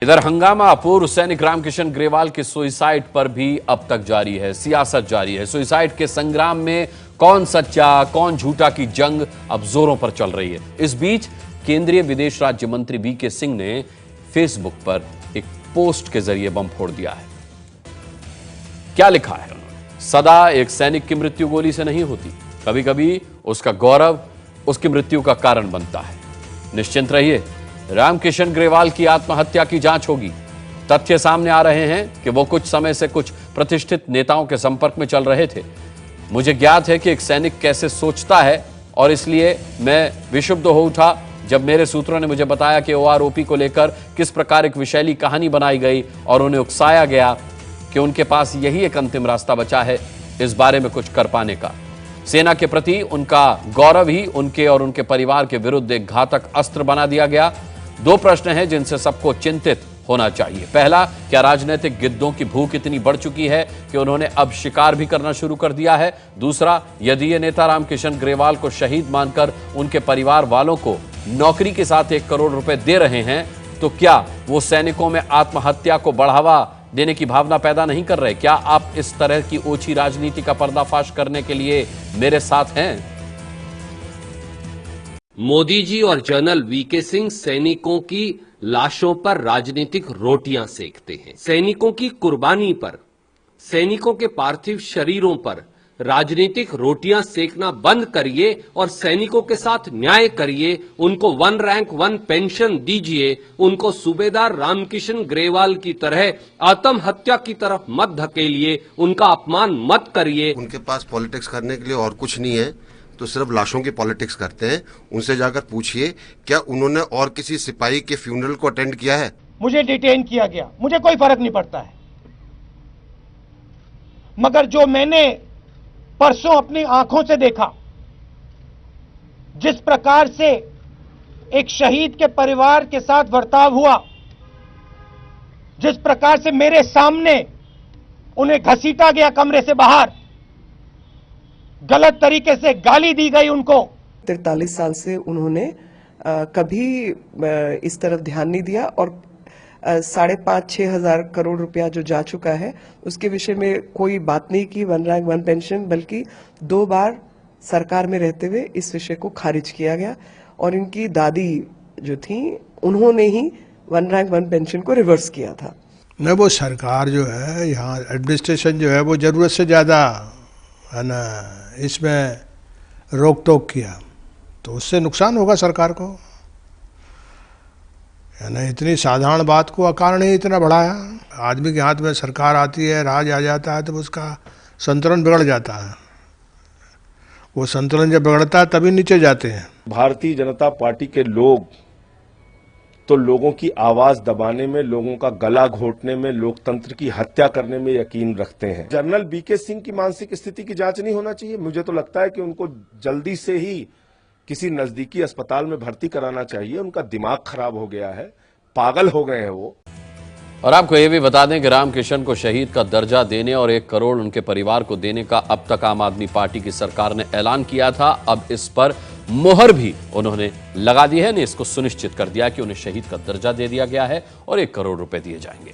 इधर हंगामा पूर्व सैनिक रामकिशन ग्रेवाल के सुसाइड पर भी अब तक जारी है। सियासत जारी है। सुसाइड के संग्राम में कौन सच्चा कौन झूठा की जंग अब जोरों पर चल रही है। इस बीच केंद्रीय विदेश राज्य मंत्री वीके सिंह ने फेसबुक पर एक पोस्ट के जरिए बम फोड़ दिया है। क्या लिखा है उन्होंने? सदा एक सैनिक की मृत्यु गोली से नहीं होती, कभी कभी उसका गौरव उसकी मृत्यु का कारण बनता है। निश्चिंत रहिए, रामकिशन ग्रेवाल की आत्महत्या की जांच होगी। तथ्य सामने आ रहे हैं कि वो कुछ समय से कुछ प्रतिष्ठित नेताओं के संपर्क में चल रहे थे। मुझे ज्ञात है कि एक सैनिक कैसे सोचता है और इसलिए मैं विक्षुब्ध हो उठा जब मेरे सूत्रों ने मुझे बताया कि ओआरओपी को लेकर किस प्रकार एक विशैली कहानी बनाई गई और उन्हें उकसाया गया कि उनके पास यही एक अंतिम रास्ता बचा है इस बारे में कुछ कर पाने का। सेना के प्रति उनका गौरव ही उनके और उनके परिवार के विरुद्ध एक घातक अस्त्र बना दिया गया। दो प्रश्न हैं जिनसे सबको चिंतित होना चाहिए। पहला, क्या राजनीतिक गिद्धों की भूख इतनी बढ़ चुकी है कि उन्होंने अब शिकार भी करना शुरू कर दिया है? दूसरा, यदि ये नेता रामकिशन ग्रेवाल को शहीद मानकर उनके परिवार वालों को नौकरी के साथ 1 करोड़ रुपए दे रहे हैं तो क्या वो सैनिकों में आत्महत्या को बढ़ावा देने की भावना पैदा नहीं कर रहे? क्या आप इस तरह की ओछी राजनीति का पर्दाफाश करने के लिए मेरे साथ हैं? मोदी जी और जनरल वीके सिंह सैनिकों की लाशों पर राजनीतिक रोटियां सेकते हैं। सैनिकों की कुर्बानी पर, सैनिकों के पार्थिव शरीरों पर राजनीतिक रोटियां सेकना बंद करिए और सैनिकों के साथ न्याय करिए। उनको 1 रैंक 1 पेंशन दीजिए। उनको सूबेदार रामकिशन ग्रेवाल की तरह आत्महत्या की तरफ मत धकेलिए। उनका अपमान मत करिए। उनके पास पॉलिटिक्स करने के लिए और कुछ नहीं है तो सिर्फ लाशों की पॉलिटिक्स करते हैं। उनसे जाकर पूछिए क्या उन्होंने और किसी सिपाही के फ्यूनरल को अटेंड किया है? मुझे डिटेन किया गया, मुझे कोई फर्क नहीं पड़ता है, मगर जो मैंने परसों अपनी आंखों से देखा, जिस प्रकार से एक शहीद के परिवार के साथ बर्ताव हुआ, जिस प्रकार से मेरे सामने उन्हें घसीटा गया कमरे से बाहर, गलत तरीके से गाली दी गई उनको। 43 साल से उन्होंने कभी इस तरफ ध्यान नहीं दिया और 5,500-6 हजार करोड़ रुपया जो जा चुका है उसके विषय में कोई बात नहीं की 1 रैंक 1 पेंशन, बल्कि 2 बार सरकार में रहते हुए इस विषय को खारिज किया गया। और इनकी दादी जो थी उन्होंने ही 1 रैंक 1 पेंशन को रिवर्स किया था। न वो सरकार जो है यहाँ एडमिनिस्ट्रेशन जो है वो जरूरत से ज़्यादा है ना इसमें रोक टोक किया तो उससे नुकसान होगा सरकार को। है ना इतनी साधारण बात को अकारण ही इतना बढ़ाया। आदमी के हाथ में सरकार आती है, राज आ जाता है तो उसका संतुलन बिगड़ जाता है। वो संतुलन जब बिगड़ता है तभी नीचे जाते हैं। भारतीय जनता पार्टी के लोग तो लोगों की आवाज दबाने में, लोगों का गला घोटने में, लोकतंत्र की हत्या करने में यकीन रखते हैं। जनरल वीके सिंह की मानसिक स्थिति की जांच नहीं होना चाहिए? मुझे तो लगता है कि उनको जल्दी से ही किसी नजदीकी अस्पताल में भर्ती कराना चाहिए। उनका दिमाग खराब हो गया है, पागल हो गए हैं वो। और आपको यह भी बता दें कि रामकिशन को शहीद का दर्जा देने और 1 करोड़ उनके परिवार को देने का अब तक आम आदमी पार्टी की सरकार ने ऐलान किया था। अब इस पर मोहर भी उन्होंने लगा दी है, ने इसको सुनिश्चित कर दिया कि उन्हें शहीद का दर्जा दे दिया गया है और 1 करोड़ रुपए दिए जाएंगे।